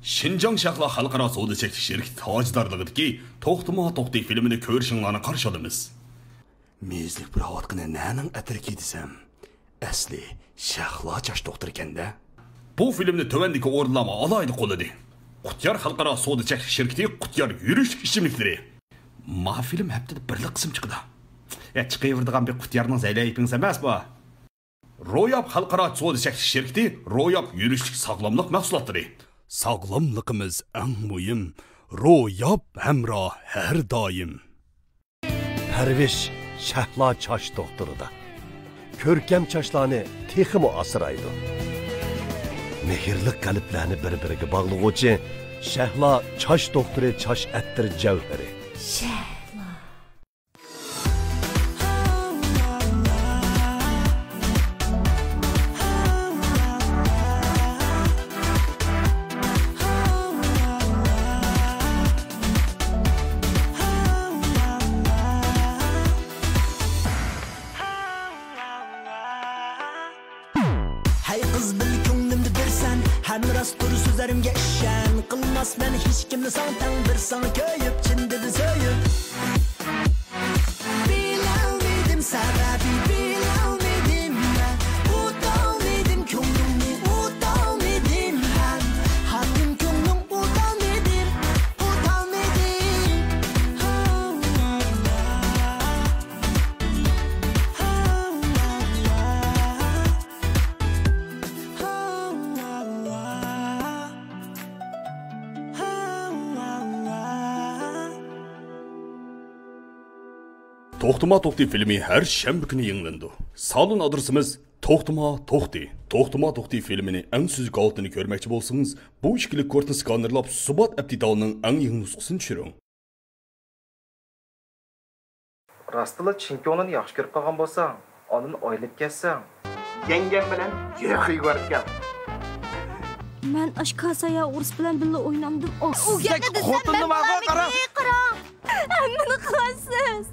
Шинжаң Шахла халқара сауда шектік шерік таждарлығыдығы тоқтыма тоқтай фильмini көрішіңланы қаршы алымыз. Mezlik bir avatqını nənin ətirki desəm, əsli Şahla çaş doktor kende. Bu filmni tövendeki orlama alaydı qoladı. Qutyar halqara sodi çeklik şirketi Qutyar yürüyüş işimlikleri. Ma film heptede birlik qism çıqdı. Çıqıverdiğen bir Qutyarның zəylayipiniz emas bu. Royab halqara sodi çeklik şirketi Royab yürüyüşlük sağlamlıq məhsulatları. Sağlamlığımız ən mühim. Royab həmra hər daim. Pərviş Şahla çaş doktoru da. Körkem çaşlarını teximi asıraydı. Mehirlik qaliblərini bir-biriga bağlıqıcı Şahla çaş doktoru çaş əttir cəvhəri. Şahla. Sözlerimge işen Kılmaz ben hiç kimde santan bir sana köyüp çindidi söyüp Bilmedim sebebi bilmedim ben Utanmedim könlümü utanmedim ben Hatim könlüm utanmedim Toxtuma Toxti filmi her şembe günü yayınlandı. Salon adresimiz Toxtuma Toxti. Toxtuma Toxti filmini en süzük altını görmekçi bolsanız, bu işkilik kortunu skanerlap Subat Abdidal'ın en yeni nusxasını düşürün. Rastla çempionunu yaxshi ko'rib qolgan bo'lsang, onun oylab kelsang, yengam bilan yo'q ko'rib kel. Men ashkasaya urs bilan birga o'ynamdim. U yerda xotinni vaqo qara. Hammani qilasiz.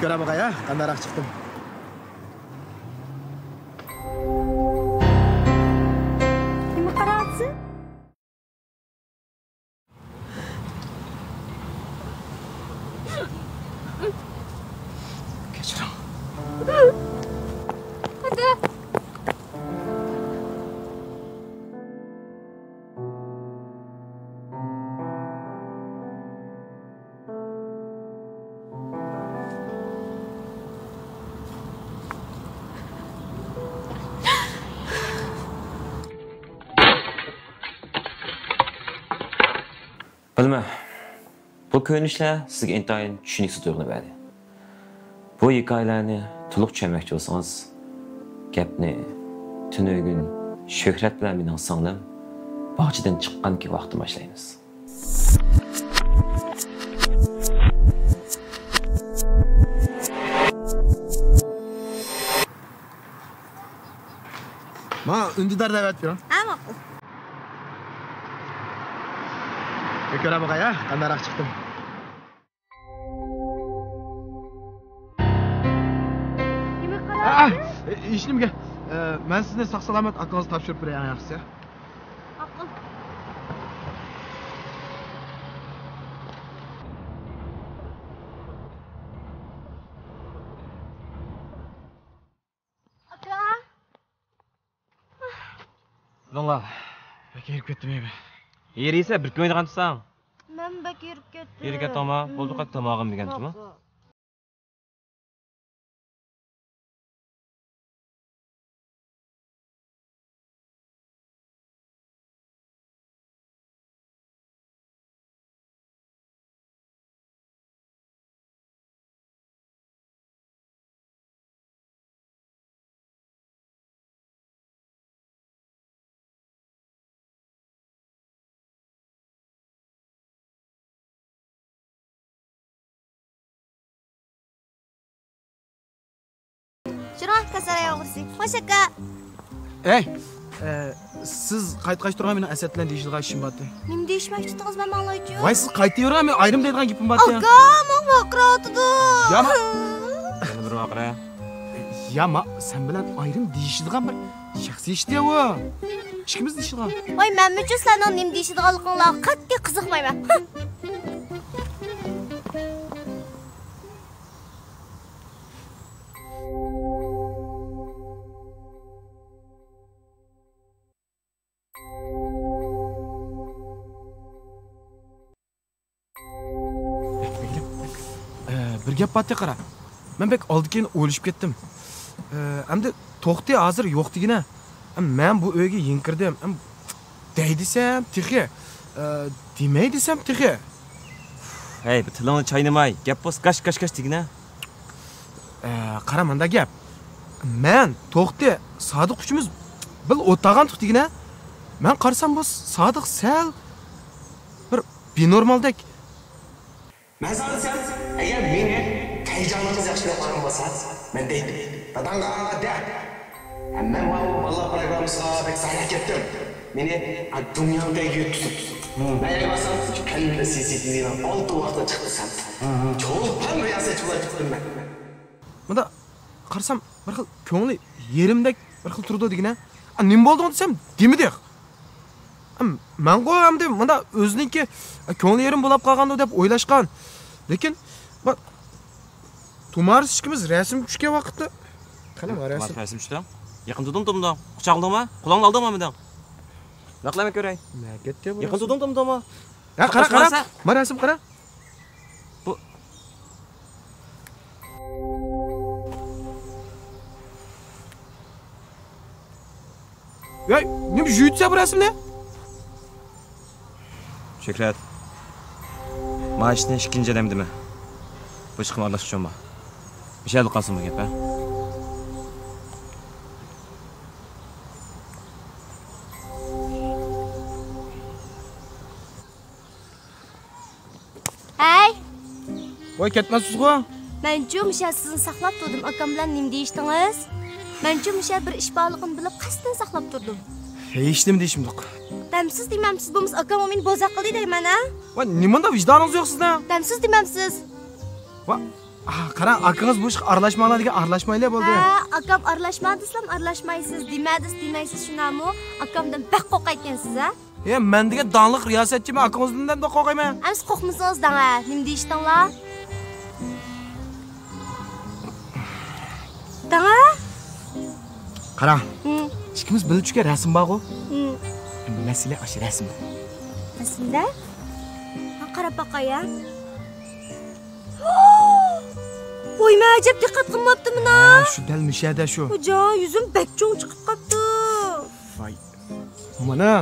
Ko'raman qaya, qandaroq chiqdim. Nima qarayapsiz? Kechiring. Hadi. Bilmem. Bu ko'rinishlar sizga intayin tushuniksiz tuyg'uni berdi. Bu hikoyalarni to'liq tushunmoqchi bo'lsangiz, gapni tunugun shuhrat bilan mening singlim bog'chadan chiqqanki vaqtda boshlaymiz. Ma undidar da'vat bering. Ma'qul. Ko'raman qaya, qandaroq chiqdim. Nima qarayapsiz? Ishimga men sizni sog' salomat akangizni topshirib beray yaxshisi. Ma'qul. Aka. Vallahi, bekayib ketdim ebe. Yer esa bir kun o'ynagansan. Men bak yurib ketdim. Yerga ketma, bo'ldi qat tomog'im deganmi? Şuna kasaraya o'g'risi. Xo'sh aka. Ey, siz qaytqash turgan meni Asad bilan deyishilgan ishim bor. Nima deyishmoqchi tidingiz men ma'lumotchi? Voy siz qaytavergan, men ayrim deydigan gapim bor. Aka, men vaqrotdi. Yana bir vaqra. Ya ma sen bilan ayrim deyishilgan bir shaxsiy ishda-ku. ishimizni ishilgan. Voy, men uchun sizlarning nima deyishadiganliginglarga qat'iy qiziqmayman. Bir gap batdi qara. Men bek oldi-keyin o'ylashib ketdim. Endi to'xti hozir yo'q degina. Men bu uyga yinkirdim. Dey desam, tixi. Demay desam, tixi. Hey, bu tilingni chaynamay, gap bo'lsa qash degina. Qara, menda gap. Men to'xti, Sodiq uchimiz bil o'tagan degina. Men qarasam bu Sodiq sal bir benormaldek. Мәзалсам, егер мені тайжаныңыз yaxshilab qo'ygan bo'lsa, men deydim. Dadanga de. Men bu balla programmasiga bek sayt ketdim. Meni dunyodagi tutib. Men yig'lasam, kallimda CCTV'dan 6 vaqtda chiqsam. Cho'lpan riyosat qilib men. Bunda qarasam, bir xil ko'ngli yerimdek bir xil turdi degina. Nima bo'ldi desam, demidek. Men qo'yamdi, bunda o'ziniki ko'ngli yerim bo'lib qolgandi deb o'ylashgan. Lekin bak Tumarız işimiz resim tushgan vaqtda qanday resim? Resim tushdim. Yaqin turdim. Quchoqlama, qulog'ini aldingmi mendan? Naqlama ko'ray. Ketdi bu. Yaqin turdim. Ya qara. Mana resim qara. Bu Ya, nima juyutsa bu resimni? Şükret. Maaşını ikinci demdimi? Bu çıkım arlaşacağım mı? Bir şey kalsın bu gep ha? Hey! Voy, ketmasiz-ku. Menchu musha sizni saqlab turdim. Akam bilan nima deyishdingiz? Menchu musha bir ish borligini bilib qasddan saqlab turdim. Hech nima deyishimdiq. Damsiz demamsiz, bo'lmas akam meni bozaq qildi deyman ha? Voy, nimanda vijdoningiz yo'q sizda? Damsiz demamsiz. Voy, qarang, akangiz bu ishga aralashmalarga aralashmaylar bo'ldi. Ha, akam aralashmadisam aralashmaysiz, demaysiz shunami? Akamdan baq qo'rqayotgansiz ha? Men degan donliq riyosatchimi akangizdan da qo'rqayman. Siz qo'rqmasangiz da, nima deyishdinglar? Danga? Qarang. Ikkimiz bilib tushgan rasm bor-ku. Masala o'sha rasmda. Rasmda? Qarab boqay-a. Voy, men ajab diqqat qilmabdimmi-na? Shu dal mushada shu. Jon, yuzim bakcho'ng chiqib qopti. Voy. Mana.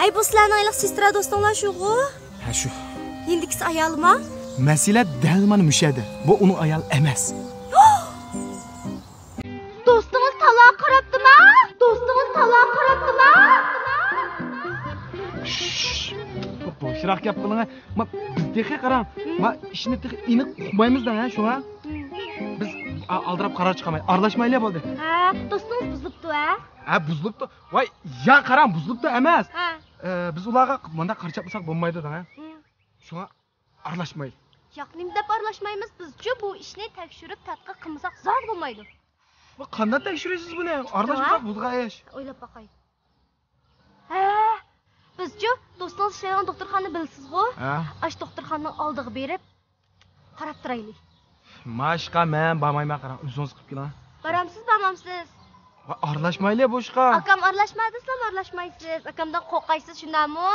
Ay, bu sizlarning ayliq sestra do'stinglar shu-ku? Ha, shu. Endikisi ayolmi? Masala dal mana mushada. Bu uning ayol emas. Do'stingiz taloq qarabdimi? Boshroq gap qiling. Bizdagi qarang. Ishni aniq uqmaymiz-da, ha, shunga. Biz aldirab qaror chiqamaydi. Aralashmaylar bo'ldi. Ha, do'stingiz buzilibdi, ha? Ha, buzilibdi. Voy, ya qarang, buzilibdi emas. Ha. Biz ularga bunda qarchab bo'lsak bo'lmaydi-da, ha? Shunga aralashmaydi. Yo'q, nima deb aralashmaymiz? Biz-chi bu ishni tekshirib tadqiq qilmasak zor bo'lmaydi. Bu qanday tekshirasiz buni? Aralashmasak bo'ldiga ish. O'ylab boqay. Ha, biz-chi do'stingiz ishlagan doktorxonani bilsiz-ku? Ha. Ash doktorxonaning oldiga berib qarab turaylik. Mashqa men bormayman, qarang, o'zingiz qilib keling. Boramiz? Aralashmaylar bu ishga. Akam aralashmadingizmi, aralashmaysiz? Akamdan qo'rqaysiz, shundami?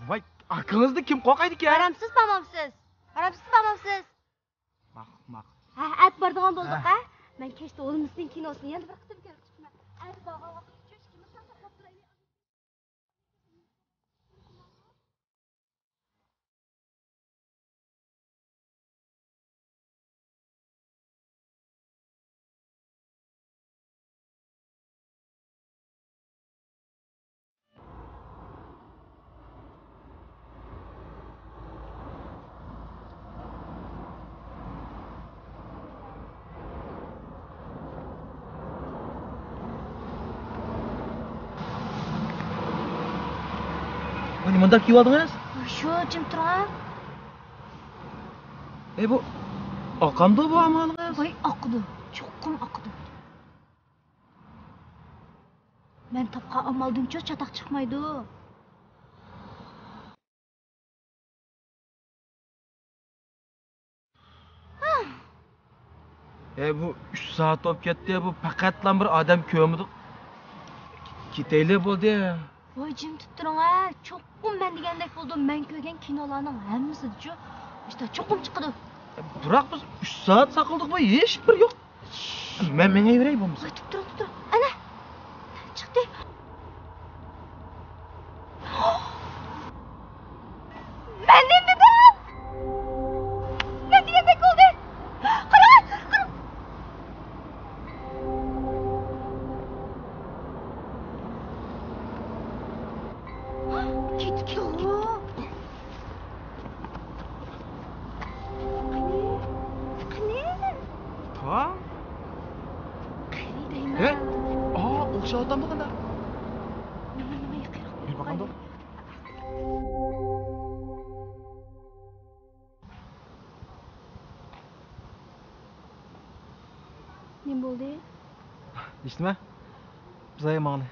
Voy, akangizni kim qo'rqaydi-ki? Boramiz? Maq. Ha, at bordigan bo'ldik, ha? Men kechda o'limizning kinosini yana bir qilib keldim. At borgan vaqt cho'chkimiz saqlab turaylik. Nimada kiyib oldingiz? Shu jim turing. Bu oqamdi bu amalingiz? Voy, oqdi. Cho'qqim oqdi. Men topgan amaldan-cho chataq chiqmaydi. Bu 3 saat olib ketdi. Bu faqatla bir odam ko'midi. Ketaylik bo'ldi. Voy jim tutturing ha. Cho'qim men degandek bo'ldim. Men ko'rgan kinolarning hammasi-chu. İşte cho'qim chiqdi. Biroq biz 3 saat saqildik bu hech bir yo'q. Men mengaveray bo'lmasa. Tuttur. Ana. Chiqdi. Men dedim. Men degandek bo'ldi. Qarang. Ketdi. Ha? O'sha odam qanday? Nima yiqir? Bir baqanda. Ne bo'ldi? Eshitma? Bizga ma'ni.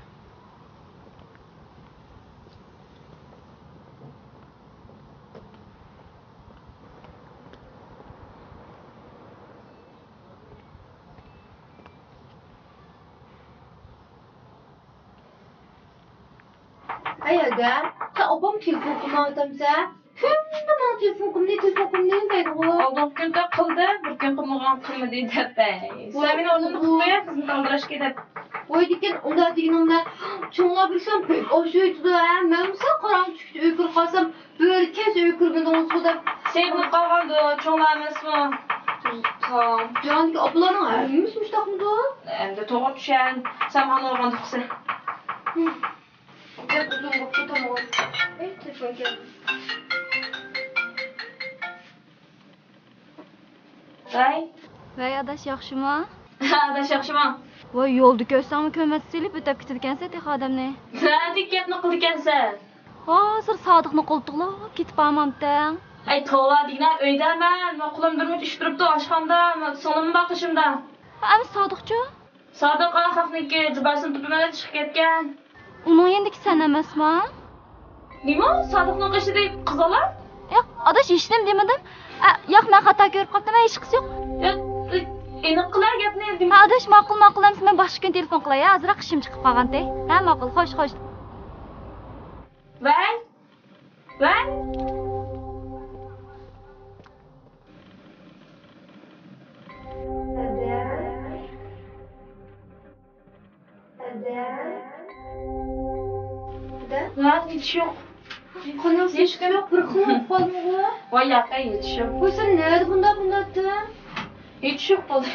Ayaga, sen opam telefon qilmoqdamsa, kimda men telefon qilmaydi deydi. Oldin kunda qildi, bir kun qilmagan qilmadi deb. Sen meni o'rnimda qo'yib, qizni qoldirishga deb. Voy degan, unda deganimda, cho'nglab bilsam, o'shoydi ha. Men sen qorong tushdi, uyqur qolsam, bir kes uyqurgandingiz deb. Sevib qolgandi, cho'nglar emasmi? Tamam. Jonki opalarning hammasi mushtaqmidi? Endi to'g'ri tushan, sen meni o'rganda qilsa. Gel uzun bakı tamam. Telefon gel. Vay adaş yaxshimi? Adaş yaxshimi? Voy yo'lda ko'rsam ko'mat silib o'tib ketgansa teh odamni. Nima gapni qildi ekansan? Hozir Sodiqni qo'ltiqlab ketib qolmamdan. Ay tova deglar uydaman, va qulim durmut ish turibdi oshxonada, sonimni boqishimda. Ami Sodiqchi? Sodiq xalqniki jibasini tupimada chiqib ketgan. Uning endiki sen emasmi? Nima? Sodiqning qishida qizolar? Yo'q, adash eshitdim demadim. Yo'q, men xato ko'rib qoldim, hech qis yo'q. Endi qilar gapni endi. Adash ma'qul emas, men boshqa kun telefon qilay, azroq ishim chiqib qolganda. Ha, ma'qul, xo'sh. Vay. Lan hiç yok. Qanday hech yo'q, bir xil qolmadi. Voy yaqa hiç yok. Voy sen nerede bunday? Hiç yok oldu.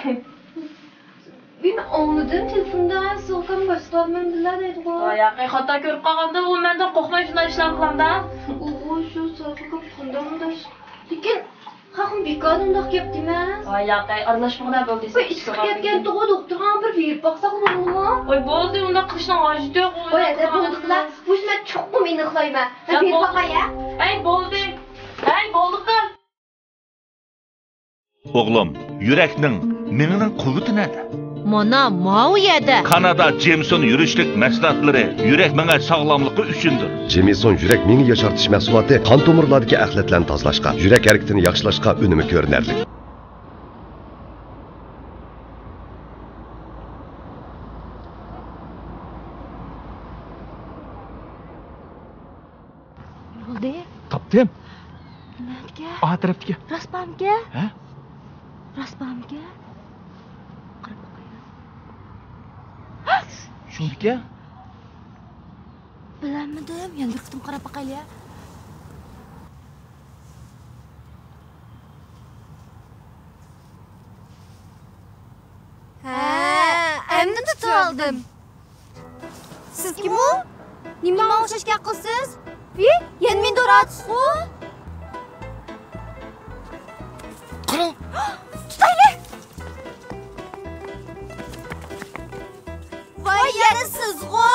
Ben anladım telefondan so'qam boshqarman bilan edi. Voy yaqa xato ko'rib qolganda u mendan qo'rqmay shunday ishlar qilamda. O'g'il shu so'qqa qanday lekin haqim bekor undoq gapdimi? Voy yaqa aralashmoqda bo'ldi. Voy ichib ketgan doktorga bir berib boqsaq bo'ladimi? Voy bo'ldi, unda qilishning hojati yo'q. Voy ada bo'ldiqlar. Bu men cho'qim iniqlayman. Men berib boqay ya. Ey bo'ldi. Bo'ldi. Oğlum, yürekning, menining quvvati nada? Mana mau yerda. Kanada Jameson yurishlik mahsulotlari yurak menga sog'lomligi uchundir. Jameson yurak mengi yoshartish mahsuloti qon tomirlaridagi axlatlarni tozalashga, yurak harakatini yaxshilashga unumi ko'rinarli. Bo'ldi. Topdim. Nimaga? A tarafga. Rasbamga? Ha? Rasbamga? Shunga? Bilmadim, endi qitim qarab boqaylik. Endi tutib oldim. Siz kim u? Nimaga o'xshashga qilsiz? Yen men do'ratsizku? Qarang. Tutaylik. Voy yana sizg'u?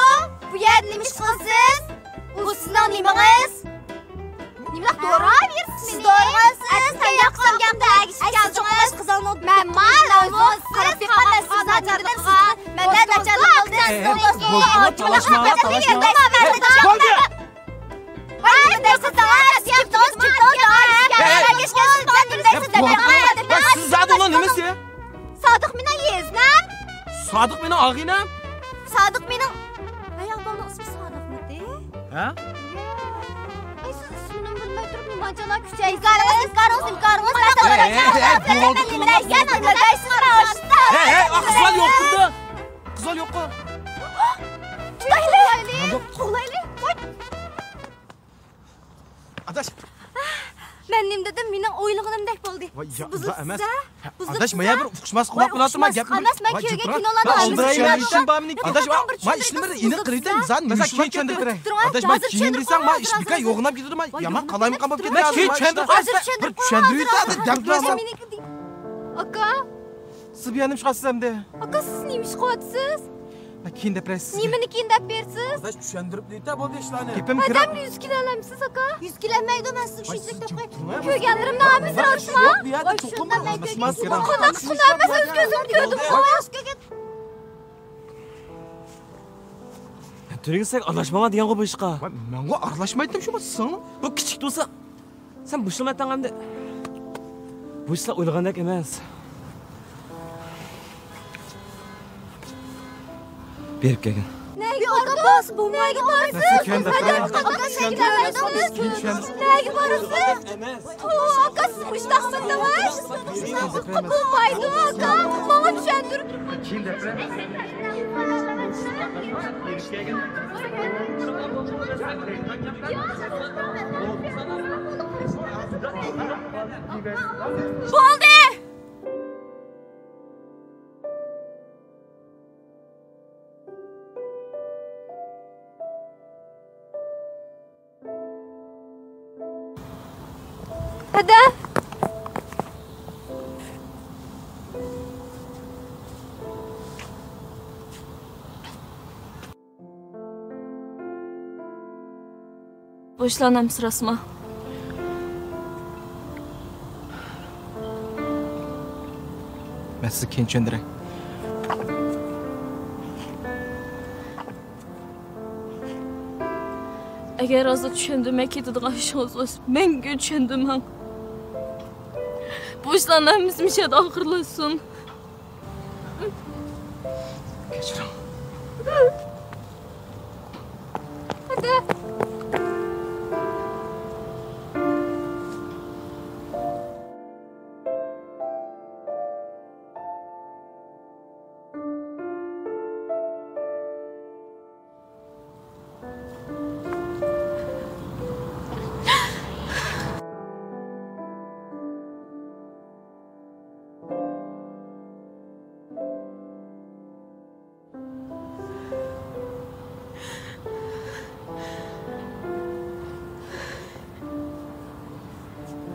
Bu yer nima ish qilsiz? Bu sizning nimangiz? Nima do'raversiz? Siz do'rasiz. Qanday qilgan tagishgan qizonni men ma'lum. Qarab beqamasiz. Mendan nachalik qildi. Siz zaten ulan nemesi? Sadık menen yeznam. Sadık menen ağinam. Sadık menen. Ayağımın ismi Sadık mıydı? Ha? Ay siz ismini bilmey turib nimachalar kuchay. Qarınız. Qizal yo'q turdi. Qizal yo'q-ku. Qo'layli. Adash. Men nim dedim, mening o'ylig'imdek bo'ldi. Buzib emas. Adash, men bir uqishmas qilib qo'yapman, gap. Emas, men kuygan kinolarni Adash, men ishni bir iniq qildim, zan misma tushundir. Adash, men keyin desam, men ish bika yo'g'inab ketdim, men yaman qalayim qilib ketdim. Men keyin tushundir. Bir tushundirib yetadi, gap qilasan. Aka, siz yanim chiqasiz hamda. aka siz nima ish qilyapsiz? Men keyin deb berasiz. Nimani keyin deb bersiz? Adash, tushundirib deyta bo'ldi ishlarni. Gapim kirib. Adam 100 kilo olamsiz aka. 100 kilo olmaydi, men sizni shunchalik deb qo'y. Ko'rganlarimni olmaysiz, urishma. Yo'q, bu yerda cho'qim urishmas kerak. Qanday qilib o'z ko'zim ko'rdim. Turg'izsak aralashmama degan bu ishqa. Menga aralashmaydim shu sen. Bu kichik bo'lsa, sen bushlamaysan hamda. Bu ishlar o'ylagandek emas. Berib kelgin. Nega aka bos bo'lmaydi borsiz? Nega borsiz? Emas. Aka siz bu ishda aqsandamasiz. Bo'lmaydi aka. Menga tushuntirib. Keyin deb Bo'ldi. Ada. Boshlanamiz rasma. Men sizni keyin tushundiray. Agar hozir tushundirmay ketadigan ishingiz bo'lsa, menga tushundirmang. Bu ishlarni mishada oxirlasin. Kechiring. Ada.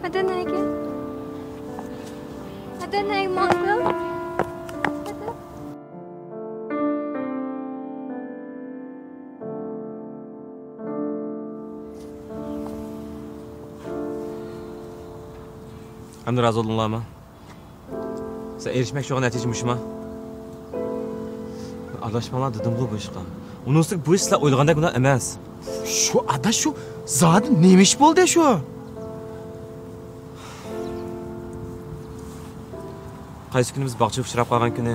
Ada nega? Ada nega mangil? Hamda razı olunlarmı? Sen erişmek çok netice müşma. Aralashmalar dedim bu işqa. Onun üstü bu işler oylaganda günah emas. Şu ada şu zaten neymiş bo'ldi şu? Qaysi kunimiz bog'cha uchrab qolgan kuni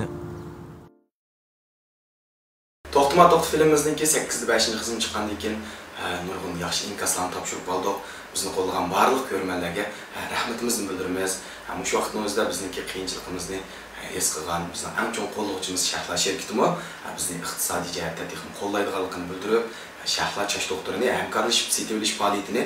To'xtama to'xt filmimizningki 8-5 xizm chiqqandan keyin nurg'un yaxshi inkaslarni topshirib oldik. Bizni qo'llagan barliq ko'rmanlarga rahmatimizni bildiramiz. Shu vaqtning o'zida bizningki qiyinchiligimizni his qilgan, bizning eng chong qo'llovchimiz Shahla sherkitimi bizni iqtisodiy jihatdan texnik qo'llaydiganligini bildirib, Shahla chash doktorini hamkorlashib setilish faoliyatini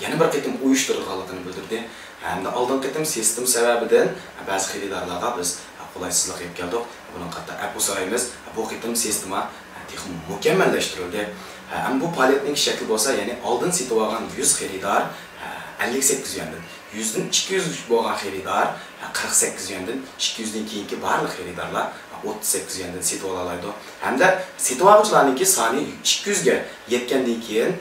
yana bir qatim uyushtirganligini bildirdi. Hamda oldingi qatim sistem sababidan ba'zi xaridorlarga biz qulaysizlik yetib keldik. Buning qatta aposoyimiz bu qatim sistema texnik mukammallashtirildi. Bu faoliyatning shakli bo'lsa, ya'ni oldin setib olgan 100 xaridor 58 yuandan, 100 dan 200 bo'lgan xaridor 48 yuandan, 200 dan keyingi barliq xaridorlar 38 yuandan setib oladi. Hamda setib oluvchilarning soni 200 ga yetgandan keyin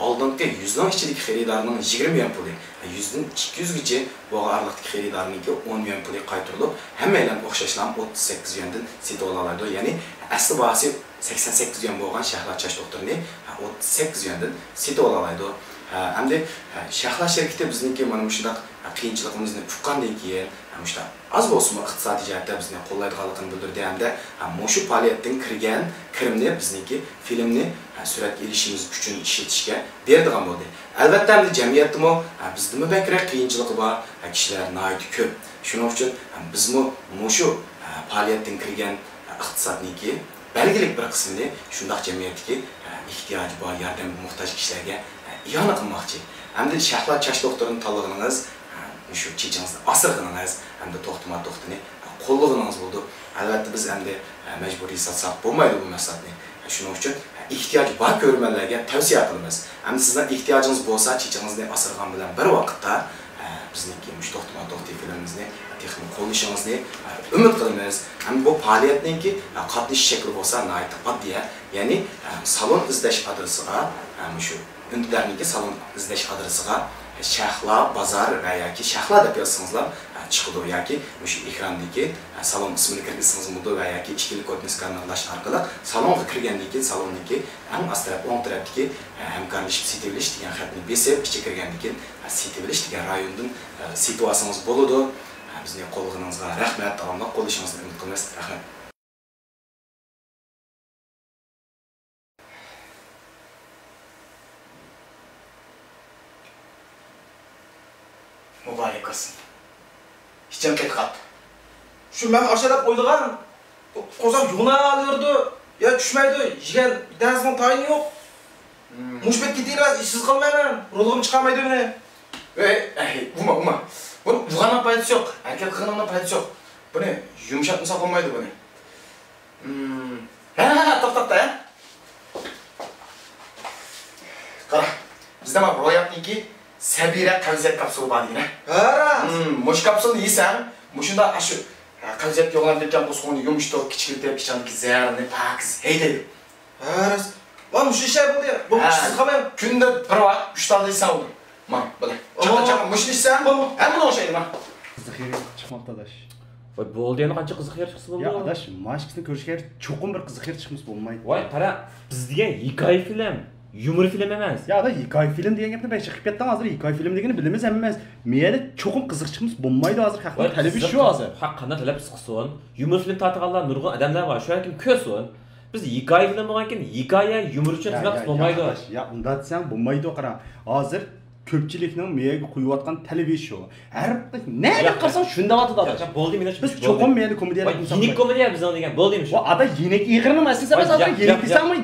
oldingi 100 dan ichidagi xaridorning 20 yuan puli, 100 dan 200 gacha bo'lgan araliqdagi xaridorning 10 yuan puli qaytarilib, hammalar o'xshashlam 38 yuandan setib oladi. Ya'ni asli bahsi 88 yuan bo'lgan Shahla chash doktorini 38 yuandan setib olaydi. Hamda Shahla shirkati bizniki mana shunday qiyinchiligimizni tuqqandan keyin hamda az bo'lsin iqtisodiy jihatdan bizni qo'llaydiganligini bildirdi hamda shu faoliyatdan kirgan kirimni bizniki filmni suratga olishimiz uchun ishlatishga beradigan bo'ldi. Albatta hamda jamiyatdami bizdimi bakra qiyinchiligi bor, kishilar nihoyat ko'p. Shuning uchun bizmi shu faoliyatdan kirgan iqtisodniki belgilik bir qismini shunday jamiyatga ehtiyoji bor, yordamga muhtoj kishilarga iyon qilmoqchi. Hamda Shahla chash doktorini tanlaganınız shu chechingizni asirganingiz hamda to'xtini qo'llaganingiz bo'ldi. Albatta biz hamda majburiy satsak bo'lmaydi bu maqsadni. Shuning uchun ehtiyoj bor ko'rmanlarga tavsiya qilamiz. Hamda sizlar ehtiyojingiz bo'lsa, chechingizni asirgan bilan bir vaqtda bizniki to'xti filmimizni texnik qo'llashingizni umid qilamiz. Ham bu faoliyatningki qatnashish shakli bo'lsa, nihoyat oddiy, ya'ni salon izlash adresiga shu Ünlülərninki salon izləş adresiga Shahla Bazar və yoki Shahla deb yazsangızlar chiqadi yoki shu ekrandagi salon ismini kirgizsangiz bo'ladi va yoki ikkili kodni skanlash orqali salonga kirgandan keyin salonniki ham astrab o'ng tarafdagi hamkorlashib setilish degan xatni besib ichga kirgandan keyin setilish degan rayondan setib olsangiz bo'ladi. Bizning qo'llig'ingizga rahmat, davomli qo'llashingizni umid qilamiz. Rahmat. Mübarek olsun. Hiçem ketqat. Şu men aşağıda oylagan qozam yuna alırdı. Ya düşmeydi. Jigen bitasının tayini yok. Muşbet gidiyler, işsiz kalmayın. Rolğum çıkamaydı beni. Uma. Bunu vuğanın payısı yok. Erkek kığınının payısı yok. Bu ne? Yumuşatmasa olmaydı bu ne? Top da ya. Qara. Bizde ma royaptın ki Sabira konzert kapsulu var yine. Muş kapsulu yiysen, muşunda aşı konzert yoğulan dükkan bu sonu yumuştu, kiçilik kiçanlık zehirli, pakiz, heydi. Lan muş işe bu diye, bu muşsuz kalmayın. Günde bir var, 3 tane insan olur. Böyle. Çakın, muş işsen, hem bunu o şeydi ma. Kızık yeri çıkmakta adaş. Vay bu oldu yani qancha qiziq yer chiqsa bo'ldi. Ya adaş, maşkisini ko'rishga cho'qim bir qiziq yer chiqmas bo'lmaydi. Voy, qara, biz degan hikoya film. Yumor film emas. Ya da hikoya film degan gapni ben chiqib ketdim hozir. Hikoya film degani bilamiz ham emas. Meyli cho'qim qiziq chiqmas bo'lmaydi hozir. Haqni talabi shu hozir. Haqqanda talab qilsin. Yumor film tortganlar nurg'un odamlar bor. Shu kim ko'rsin. Biz hikoya film bo'lgankin hikoya yumor uchun xizmat bo'lmaydi. Ya unda desam bo'lmaydi qara. Hozir ko'pchilikning miyaga qo'yayotgan talabi shu. Har nega qarsan shunda o'tadi adash. Bo'ldi men biz cho'qim meyli komediyalar insan. Yinik komediya bizdan degan bo'ldimi shu? Va ada yinik ig'rini emas emas hozir yinik desammi?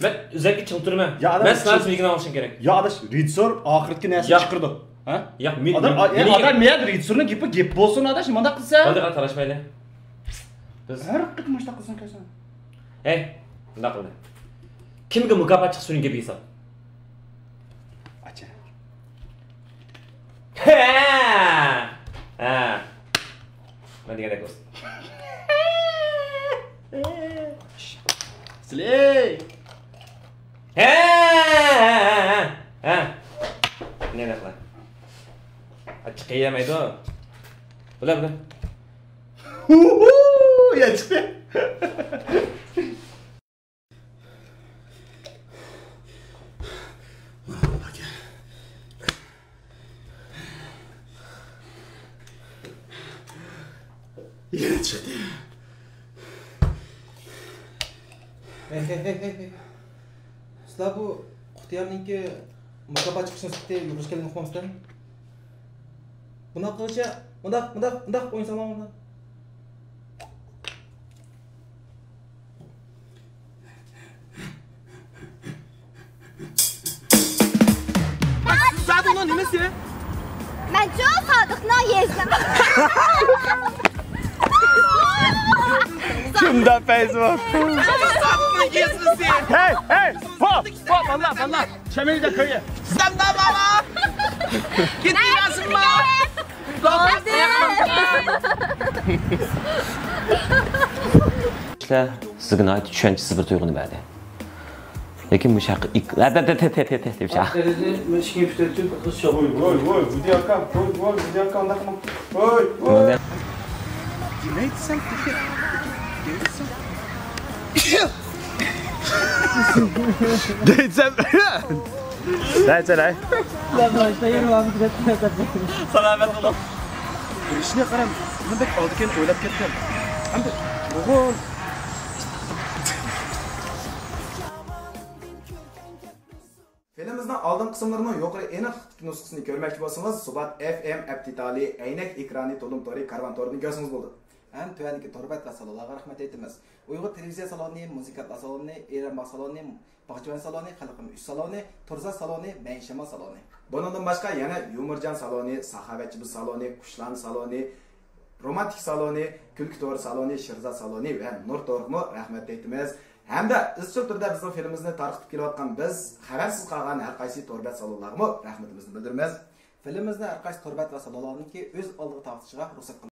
Ben özellikle çıldırmam. Ben sınav bilgini alışın gerek. Ya adaş, Ridzor ahirki nesini çıkırdı. Ha? Ya adam meyad Ridzor'un gip bolsun adaş, manda qilsa. Hadi qara tarashmayli. Biz har qit mashta qilsan kelsan. Hey, bunda qildi. Kimga mukofot chiqsin gap hisob? Acha. Ha. Men degandek bo'lsin. Siley. Ha. Ne qilay? Açık yemaydi o. Bula. Ya chiqdi. Yine chiqdi. Hey. Sizlar bu Qutyarninki mukofot chiqishini sutda yurish kelgan qo'msdan. Bunaqa qilsa, undaq o'yin salomida. Zadını nimesi? Ben çok sadıqna yezdim. Kimda feyz var? Hey! Hop! Valla! Çemeli de köyü. Sen de bana! Gitmiyorsun mu? İşte sizin ait düşüncesi bir tuygunu verdi. Lekin bu şarkı ilk... Ben şimdi tutup kız çok. Oy, bu diyakam, oy. Neydi sen? Deytsem. Deytsene. Selamet olun. İşine qaram, men bek oldiken o'ylab ketdim. Hamda o'g'il Filmimizning oldin qismlarining yuqori aniqlik nusxasini ko'rmoqchi bo'lsangiz, Subat FM aptitali aynak ekrani to'lim tori karvan torini ko'rsangiz bo'ldi. Ham tuvandagi torbat va salonlarga rahmat aytamiz. Uyg'ur televiziya saloni, musiqa saloni, Eron saloni, Bog'chivan saloni, Xalqim 3 saloni, Turza saloni, Maishama saloni. Bundan boshqa yana Yumurjon saloni, Saxovatchi saloni, Qushlan saloni, Romantik saloni, Kulki to'ri saloni, Shirza saloni va Nur to'riga rahmat aytamiz. Hamda izchil turda bizning filmimizni tarqatib kelayotgan biz xabarsiz qolgan har qaysi torbat salonlarga rahmatimizni bildiramiz. Filmimizni har qaysi torbat va salonlarniki o'z oldiga taqtishiga ruxsat